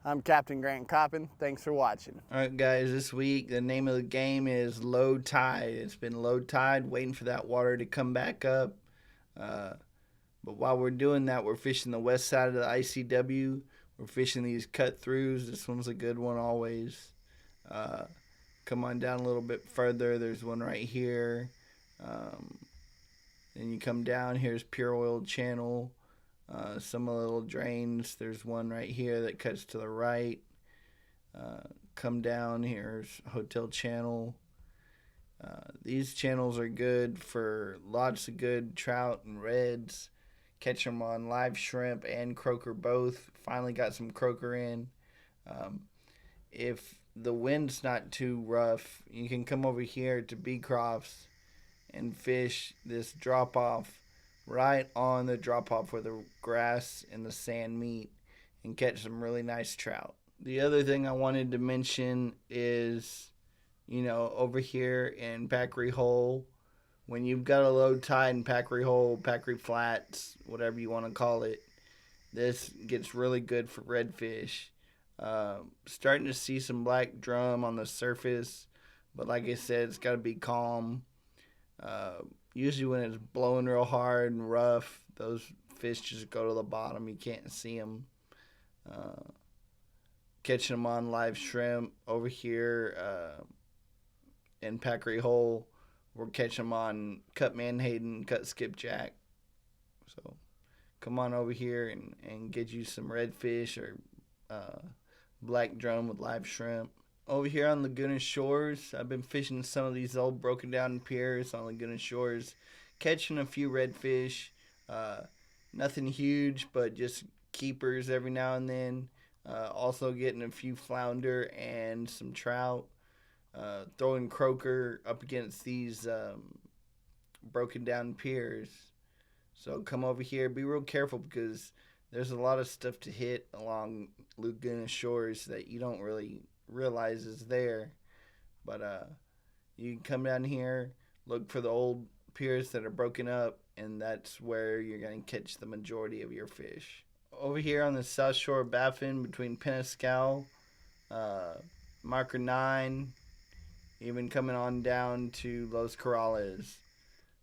I'm Capt.Grant Coppin. Thanks for watching. Alright guys, this week the name of the game is low tide. It's been low tide, waiting for that water to come back up. But while we're doing that, we're fishing the west side of the ICW. We're fishing these cut throughs. This one's a good one always. Come on down a little bit further. There's one right here. Then you come down. Here's pure oil channel. Some little drains. There's one right here that cuts to the right. Come down. Here's hotel channel. These channels are good for lots of good trout and reds. Catch them on live shrimp and croaker both. Finally got some croaker in. If the wind's not too rough, you can come over here to Beecrofts and fish this drop off right on the drop off where the grass and the sand meet and catch some really nice trout. The other thing I wanted to mention is, over here in Packery Hole, when you've got a low tide in Packery Hole, Packery Flats, whatever you want to call it, this gets really good for redfish. Starting to see some black drum on the surface, but like I said, it's got to be calm. Usually when it's blowing real hard and rough, those fish just go to the bottom. You can't see them. Catching them on live shrimp over here in Packery Hole. We're catching them on cut menhaden, cut skipjack. So come on over here and get you some redfish or black drum with live shrimp. Over here on Laguna Shores, I've been fishing some of these old broken down piers on Laguna Shores, catching a few redfish. Nothing huge, but just keepers every now and then. Also getting a few flounder and some trout. Throwing croaker up against these broken down piers. So come over here. Be real careful because there's a lot of stuff to hit along Laguna Shores that you don't really realize is there. But you can come down here, look for the old piers that are broken up, and that's where you're going to catch the majority of your fish. Over here on the south shore of Baffin, between Penascal, Marker 9, even coming on down to Los Corrales.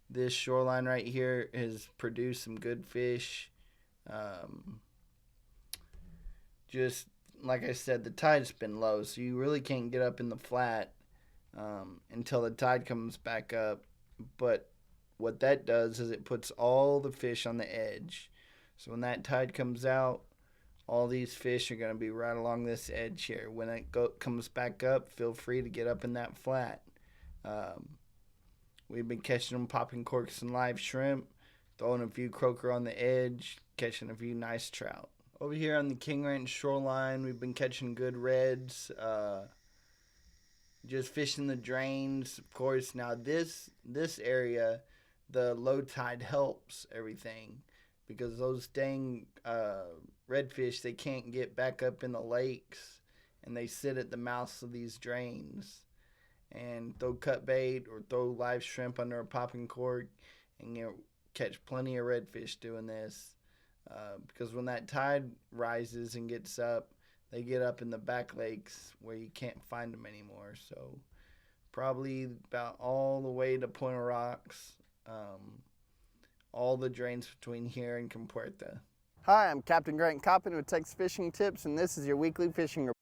This shoreline right here has produced some good fish. Just like I said, the tide's been low, so you really can't get up in the flat until the tide comes back up. But what that does is it puts all the fish on the edge. So when that tide comes out, all these fish are going to be right along this edge here. When it comes back up, feel free to get up in that flat. We've been catching them popping corks and live shrimp, throwing a few croaker on the edge, catching a few nice trout. Over here on the King Ranch shoreline, we've been catching good reds, just fishing the drains, of course. Now this area, the low tide helps everything because those dang redfish, they can't get back up in the lakes, and they sit at the mouths of these drains and throw cut bait or throw live shrimp under a popping cork, and catch plenty of redfish doing this. Because when that tide rises and gets up, they get up in the back lakes where you can't find them anymore. So probably about all the way to Point of Rocks, all the drains between here and Compuerta. Hi, I'm Capt.Grant Coppin with Texas Fishing Tips, and this is your weekly fishing report.